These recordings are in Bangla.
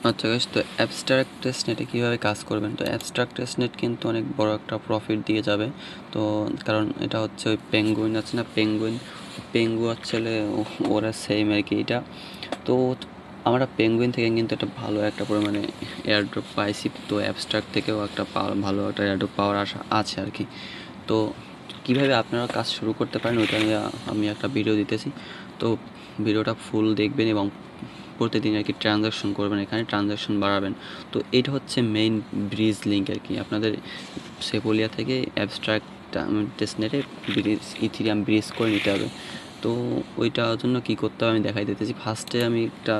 আচ্ছা গাইস, তো অ্যাবস্ট্রাক্ট টেস্টনেটে কীভাবে কাজ করবেন? তো অ্যাবস্ট্রাক্ট টেস্টনেট কিন্তু অনেক বড় একটা প্রফিট দিয়ে যাবে। তো কারণ এটা হচ্ছে ওই পেঙ্গুইন আছে না, পেঙ্গু হচ্ছে ওরা সেম আর কি এটা। তো আমরা পেঙ্গুইন থেকে কিন্তু একটা ভালো একটা পরিমাণে এয়ারড্রপ পাইছি। তো অ্যাবস্ট্রাক্ট থেকেও একটা ভালো একটা এয়ারড্রপ পাওয়ার আশা আছে আর কি। তো কীভাবে আপনারা কাজ শুরু করতে পারেন ওইটা নিয়ে আমি একটা ভিডিও দিতেছি। তো ভিডিওটা ফুল দেখবেন এবং প্রতিদিন আর কি ট্রানজ্যাকশন করবেন, এখানে ট্রানজ্যাকশন বাড়াবেন। তো এটা হচ্ছে মেইন ব্রিজ লিঙ্ক আর কি। আপনাদের সেপোলিয়া থেকে অ্যাবস্ট্রাক্ট টেস্টনেটে ইথিরিয়াম ব্রিজ করে নিতে হবে। তো ওইটার জন্য কী করতে হবে আমি দেখাই দিতেছি। ফার্স্টে আমি একটা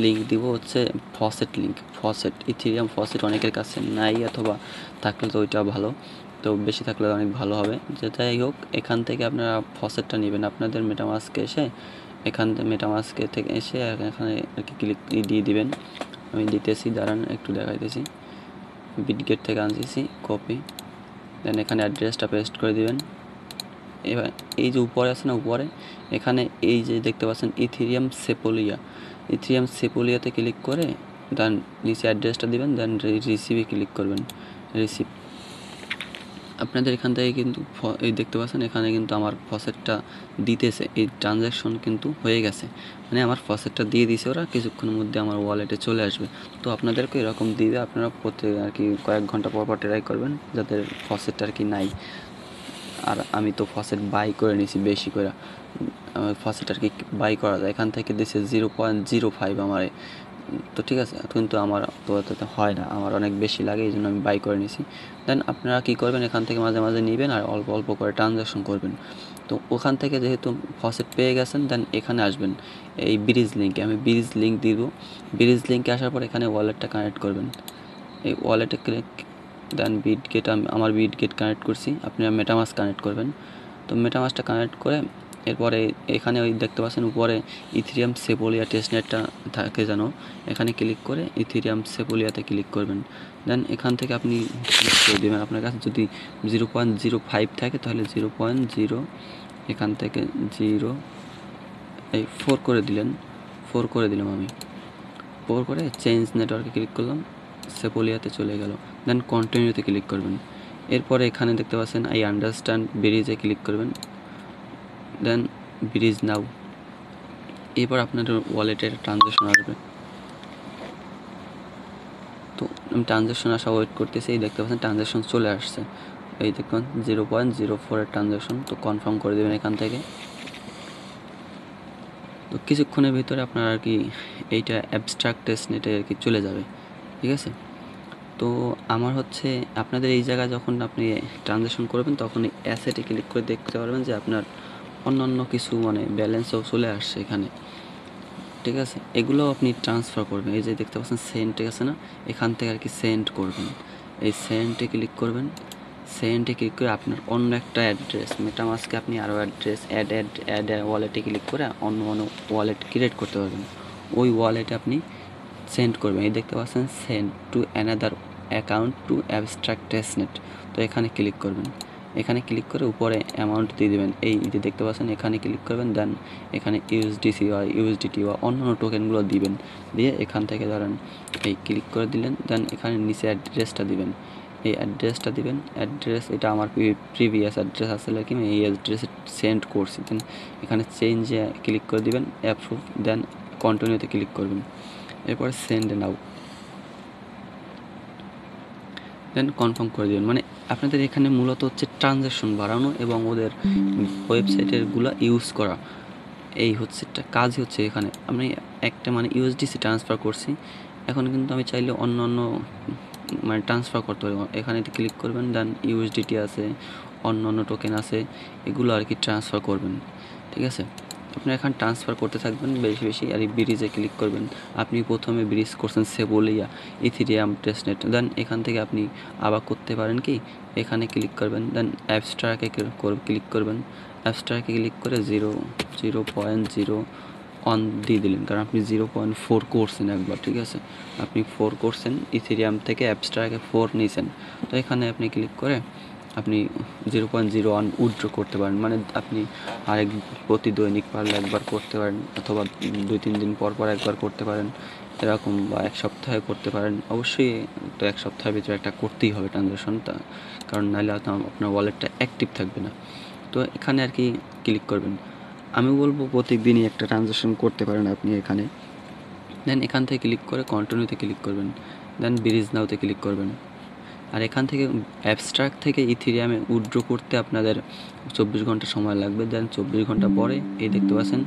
লিঙ্ক দিব হচ্ছে ফসেট লিঙ্ক। ইথিরিয়াম ফসেট অনেকের কাছে নাই, অথবা থাকলে তো ওইটা ভালো, তো বেশি থাকলে অনেক ভালো হবে। যাই হোক, এখান থেকে আপনারা ফসেটটা নেবেন আপনাদের মেটামাস্কে এসে, মেটামাস্কে থেকে এসে এখানে আর কি ক্লিক দিয়ে দিবেন। আমি দিতেছি, দাঁড়ান একটু দেখাইতেছি। বিটগেট থেকে আনতেছি কপি, দেন এখানে অ্যাড্রেসটা পেস্ট করে দিবেন। এবার এই যে উপরে আছে না, উপরে এখানে এই যে দেখতে পাচ্ছেন ইথিরিয়াম সেপোলিয়াতে ক্লিক করে দেন নিচে অ্যাড্রেসটা দিবেন, দেন রিসিভে ক্লিক করবেন। রিসিভ আপনাদের এখান থেকে কিন্তু এই দেখতে পাচ্ছেন এখানে কিন্তু আমার ফসেটটা দিতেছে, এই ট্রানজ্যাকশন কিন্তু হয়ে গেছে, মানে আমার ফসেটটা দিয়ে দিছে ওরা, কিছুক্ষণের মধ্যে আমার ওয়ালেটে চলে আসবে। তো আপনাদেরকে এরকম দিবে, আপনারা প্রত্যেক আর কি কয়েক ঘন্টা পর ট্রাই করবেন যাদের ফসেটটা আর কি নাই। আর আমি তো ফসেট বাই করে নিয়েছি বেশি করে, ফসেট আর কি বাই করা যায়, এখান থেকে দিছে 0.05 আমার। তো ঠিক আছে, কিন্তু আমার তো এত হয় না, আমার অনেক বেশি লাগে, এই জন্য আমি বাই করে নিয়েছি। দেন আপনারা কী করবেন, এখান থেকে মাঝে মাঝে নেবেন আর অল্প অল্প করে ট্রানজ্যাকশন করবেন। তো ওখান থেকে যেহেতু ফসেট পেয়ে গেছেন, দেন এখানে আসবেন এই ব্রিজ লিঙ্কে, আমি ব্রিজ লিঙ্ক দিব। ব্রিজ লিঙ্কে আসার পর এখানে ওয়ালেটটা কানেক্ট করবেন। এই ওয়ালেটে ক্লিক, দেন বিটগেট, আমার বিটগেট কানেক্ট করছি, আপনারা মেটামাস্ক কানেক্ট করবেন। তো মেটামাস্কটা কানেক্ট করে এরপরে এখানে ওই দেখতে পাচ্ছেন উপরে ইথিরিয়াম সেপোলিয়া টেস্টনেটটা থাকে যেন, এখানে ক্লিক করে ইথিরিয়াম সেপোলিয়াতে ক্লিক করবেন। দেন এখান থেকে আপনি ক্লিক করে দেবেন। আপনার কাছে যদি 0.05 থাকে তাহলে 0.0, এখান থেকে 4 করে দিলেন, 4 করে দিলাম আমি। 4 করে চেঞ্জ নেটওয়ার্কে ক্লিক করলাম, সেপোলিয়াতে চলে গেল। দেন কন্টিনিউতে ক্লিক করবেন। এরপরে এখানে দেখতে পাচ্ছেন আই আন্ডারস্ট্যান্ড ব্রিজে ক্লিক করবেন, দেন ব্রিজ নাও। এরপর আপনাদের ওয়ালেটের ট্রানজ্যাকশন আসবে। তো আমি ট্রানজ্যাকশন আসা ওয়েট করতেছি, এই দেখতে পাচ্ছেন ট্রানজ্যাকশন চলে আসছে, এই দেখুন 0.04 ট্রানজ্যাকশন। তো কনফার্ম করে দেবেন এখান থেকে। তো কিছুক্ষণের ভিতরে আপনার আর কি এইটা অ্যাবস্ট্রাক্ট টেস্টনেটে আর কি চলে যাবে, ঠিক আছে। তো আমার হচ্ছে আপনাদের এই জায়গায় যখন আপনি ট্রানজ্যাকশন করবেন তখন এই অ্যাসেটে ক্লিক করে দেখতে পারবেন যে আপনার অন্যান্য কিছু মানে ব্যালেন্সও চলে আসছে এখানে, ঠিক আছে। এগুলো আপনি ট্রান্সফার করবেন, এই যে দেখতে পাচ্ছেন সেন্টে আছে না, এখান থেকে আর কি সেন্ড করবেন। এই সেন্টে ক্লিক করবেন, সেন্টে ক্লিক করে আপনার অন্য একটা অ্যাড্রেস, মেটামাস্কে আপনি আরও অ্যাড্রেস অ্যাড ওয়ালেটে ক্লিক করে অন্য ওয়ালেট ক্রিয়েট করতে পারবেন। ওই ওয়ালেটে আপনি সেন্ড করবেন, এই দেখতে পাচ্ছেন send to another account two abstract testnet. তো এখানে ক্লিক করবেন, এখানে ক্লিক করে উপরে অ্যামাউন্ট দিয়ে দেবেন, এই যে দেখতে পাচ্ছেন এখানে ক্লিক করবেন। দেন এখানে ইউএসডিসি বা ইউএসডিটি বা অন্যান্য টোকেনগুলো দিবেন, দিয়ে এখান থেকে ধরেন এই ক্লিক করে দিলেন। দেন এখানে নিচে অ্যাড্রেসটা দিবেন, এই অ্যাড্রেসটা দিবেন। অ্যাড্রেস এটা আমার প্রিভিয়াস অ্যাড্রেস আসলে কি আমি এই অ্যাড্রেসে সেন্ড করছি। দেন এখানে চেঞ্জে ক্লিক করে দিবেন, অ্যাপ্রুভ, দেন কন্টিনিউতে ক্লিক করবেন। এরপরে সেন্ড নাও, দেন কনফার্ম করে দেবেন। মানে আপনাদের এখানে মূলত হচ্ছে ট্রানজ্যাকশন বাড়ানো এবং ওদের ওয়েবসাইটেরগুলো ইউজ করা, এই হচ্ছে একটা কাজই হচ্ছে এখানে। আমি একটা মানে ইউএসডিসি ট্রান্সফার করছি, এখন কিন্তু আমি চাইলে অন্য অন্য মানে ট্রান্সফার করতে পারি। এখানে ক্লিক করবেন, দেন ইউএসডিটি আছে, অন্য অন্য টোকেন আছে, এগুলো আর কি ট্রান্সফার করবেন, ঠিক আছে। আপনি এখন ট্রান্সফার করতে থাকবেন বেশি বেশি। আর এই ব্রিজে ক্লিক করবেন, আপনি প্রথমে ব্রিজ করছেন সেপোলিয়া ইথিরিয়াম টেস্টনেট, দেন এখান থেকে আপনি আবার করতে পারেন কি, এখানে ক্লিক করবেন, দেন অ্যাবস্ট্রাক্টে ক্লিক করবেন। অ্যাবস্ট্রাক্টে ক্লিক করে 0.01 দিয়ে দিলেন, কারণ আপনি 0.4 করছেন একবার, ঠিক আছে। আপনি 4 করছেন, ইথিরিয়াম থেকে অ্যাবস্ট্রাক্টে 4 নিয়েছেন। তো এখানে আপনি ক্লিক করে আপনি 0.01 উইথড্র করতে পারেন, মানে আপনি প্রতি দৈনিক পারলে একবার করতে পারেন, অথবা 2-3 দিন পর পর একবার করতে পারেন। এরকম, বা 1 সপ্তাহে করতে পারেন। অবশ্যই তো 1 সপ্তাহের ভিতরে একটা করতেই হবে ট্রানজ্যাকশনটা, কারণ নাহলে হয়তো আপনার ওয়ালেটটা অ্যাক্টিভ থাকবে না। তো এখানে আর কি ক্লিক করবেন। আমি বলবো প্রত্যেকদিনই একটা ট্রানজ্যাকশন করতে পারেন আপনি এখানে। দেন এখান থেকে ক্লিক করে কন্টিনিউতে ক্লিক করবেন, দেন ব্রিজ নাওতে ক্লিক করবেন। আর এখান থেকে অ্যাবস্ট্রাক্ট থেকে ইথেরিয়ামে উইথড্র করতে আপনাদের 24 ঘন্টা সময় লাগবে। দেন 24 ঘন্টা পরে এই দেখতে পাচ্ছেন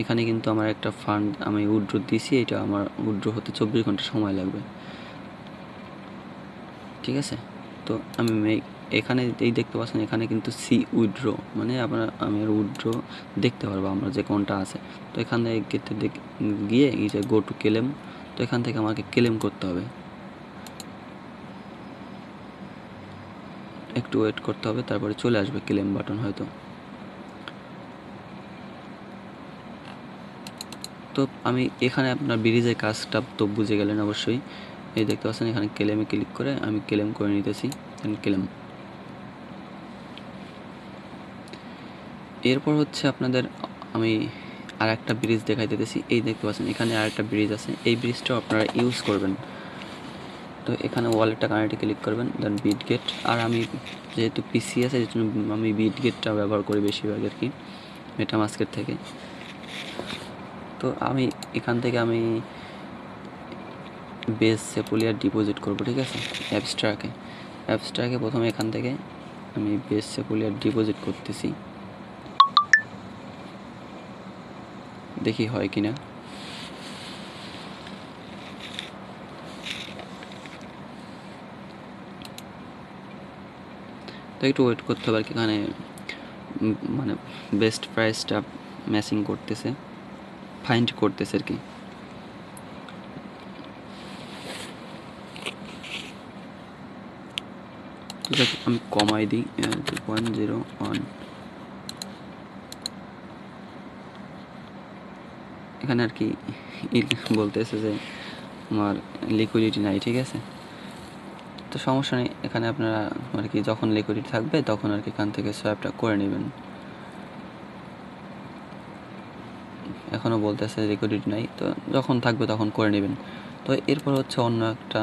এখানে কিন্তু আমার একটা ফান্ড আমি উইথড্র দিয়েছি, এটা আমার উইথড্র হতে 24 ঘন্টা সময় লাগবে। ঠিক আছে, তো আমি এখানে এই দেখতে পাচ্ছেন এখানে কিন্তু সি উইথড্র, মানে আমি উইথড্র দেখতে পারবো আমার যে কোনটা আছে। তো এখান থেকে গিয়ে এই যে গো টু ক্লেম, তো এখান থেকে আমাকে ক্লেম করতে হবে, একটু ওয়েট করতে হবে, তারপরে চলে আসবে ক্লেম বাটন হয়তো। তো আমি এখানে আপনার ব্রিজের কাজটা তো বুঝে গেলেন অবশ্যই। এই দেখতে পাচ্ছেন এখানে ক্লেমে ক্লিক করে আমি ক্লেম করে নিতেছি, ক্লেম। এরপর হচ্ছে আপনাদের আমি আর একটা ব্রিজ দেখাই দিতেছি। এই দেখতে পাচ্ছেন এখানে আর একটা ব্রিজ আছে, এই ব্রিজটাও আপনারা ইউজ করবেন। তো এখানে ওয়ালেটটা কানেক্টে ক্লিক করবেন, দেন বিটগেট। আর আমি যেহেতু পিসি আছে এই জন্য আমি বিটগেটটা ব্যবহার করি বেশিরভাগ আর কি, মেটামাস্কের থেকে। তো আমি এখান থেকে আমি বেস সেপুলিয়ার ডিপোজিট করব, ঠিক আছে। অ্যাবস্ট্রাকে প্রথমে এখান থেকে আমি বেস সেপুলিয়ার ডিপোজিট করতেছি, দেখি হয় কিনা। তো একটু ওয়েট করতে হবে আর কি, এখানে মানে বেস্ট প্রাইসটা ম্যাচিং করতেছে, ফাইন্ড করতেছে আর কি। আমি কমাই দিই 2.01। এখানে আর কি বলতেছে যে আমার লিকুইডিটি নাই, ঠিক আছে। তো সমস্যা নেই, এখানে আপনারা আর কি যখন লিকুইডিটি থাকবে তখন আর কি এখান থেকে সোয়াপটা করে নেবেন। এখনও বলতেছে লিকুইডিটি নাই, তো যখন থাকবে তখন করে নেবেন। তো এরপর হচ্ছে অন্য একটা,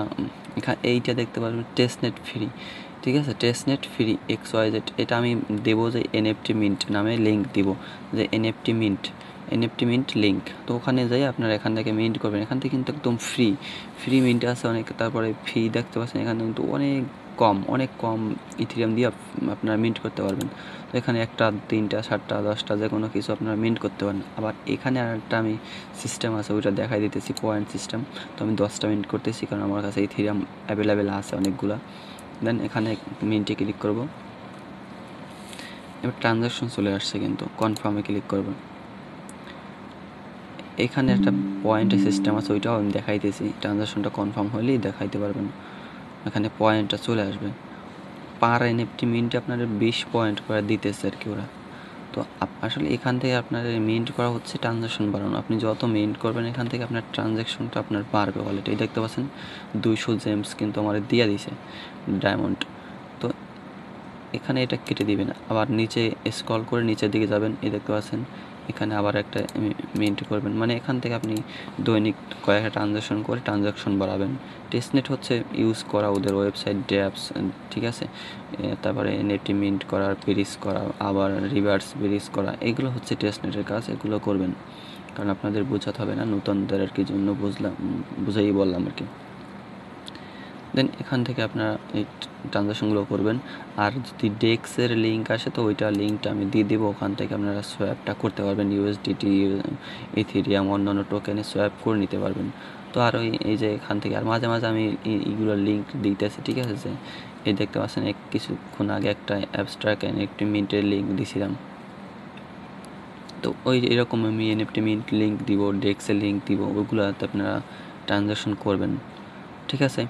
এইটা দেখতে পারবেন টেস্টনেট ফ্রি, ঠিক আছে। টেস্টনেট ফ্রি XYZ, এটা আমি দেবো যে NFT মিন্ট নামে লিঙ্ক দিব, যে NFT মিন্ট লিঙ্ক। তো ওখানে যাই আপনারা এখান থেকে মিন্ট করবেন, এখান থেকে কিন্তু একদম ফ্রি মিন্ট আছে অনেক। তারপরে ফি দেখতে পাচ্ছেন এখানে কিন্তু অনেক কম ইথেরিয়াম দিয়ে আপনারা মিন্ট করতে পারবেন। তো এখানে 1টা 3টা 7টা 10টা যে কোনো কিছু আপনারা মিন্ট করতে পারেন। আবার এখানে আর একটা আমি সিস্টেম আছে ওইটা দেখাই দিতেছি, পয়েন্ট সিস্টেম। তো আমি 10টা মিন্ট করতেছি কারণ আমার কাছে ইথেরিয়াম অ্যাভেলেবেল আছে অনেকগুলা। দেন এখানে মিন্টে ক্লিক করব, এবার ট্রানজ্যাকশন চলে আসছে, কিন্তু কনফার্মে ক্লিক করব। এখানে একটা পয়েন্টের সিস্টেম আছে, ওইটাও আমি দেখাইতেছি, ট্রানজ্যাকশনটা কনফার্ম হলেই দেখাইতে পারবেন। এখানে পয়েন্টটা চলে আসবে, পার NFT মিন্টে আপনার 20 পয়েন্ট করে দিতেছে আর কি ওরা। তো আসলে এখান থেকে আপনার মিন্ট করা হচ্ছে ট্রানজ্যাকশন বাড়ানো। আপনি যত মিন্ট করবেন এখান থেকে আপনার ট্রানজ্যাকশনটা আপনার বাড়বে ওয়ালেটে। এই দেখতে পাচ্ছেন 200 জেমস কিন্তু আমার দিয়ে দিছে ডায়মন্ড। তো এখানে এটা কেটে দিবেন, আবার নিচে স্ক্রল করে নিচের দিকে যাবেন, এই দেখতে পাচ্ছেন এখানে আবার একটা মিন্ট করবেন। মানে এখান থেকে আপনি দৈনিক কয়েকটা ট্রানজ্যাকশন করে ট্রানজ্যাকশন বাড়াবেন। টেস্টনেট হচ্ছে ইউজ করা ওদের ওয়েবসাইট ড্যাপস, ঠিক আছে। তারপরে NFT মিন্ট করা, ব্রিজ করা, আবার রিভার্স ব্রিজ করা, এগুলো হচ্ছে টেস্টনেটের কাজ, এগুলো করবেন। কারণ আপনাদের বোঝাতে হবে না, নতুনদের আর কি জন্য বুঝাই বললাম আর কি। দেন এখান থেকে আপনারা এই ট্রানজ্যাকশনগুলো করবেন। আর যদি ডেক্সের লিঙ্ক আসে তো ওইটা লিঙ্কটা আমি দিয়ে দেবো, ওখান থেকে আপনারা সোয়াপটা করতে পারবেন, USDT, ইথেরিয়াম, অন্যান্য টোকেনে সোয়াপ করে নিতে পারবেন। তো আর এই যে এখান থেকে আর মাঝে মাঝে আমি এইগুলোর লিঙ্ক দিতেছি, ঠিক আছে। যে এই দেখতে পাচ্ছেন কিছুক্ষণ আগে একটা অ্যাবস্ট্রাক্ট NFT মিন্টের লিঙ্ক দিছিলাম। তো ওই এরকম আমি NFT মিন্ট লিঙ্ক দিব, ডেক্সের লিঙ্ক দিব, ওইগুলোতে আপনারা ট্রানজ্যাকশন করবেন, ঠিক আছে।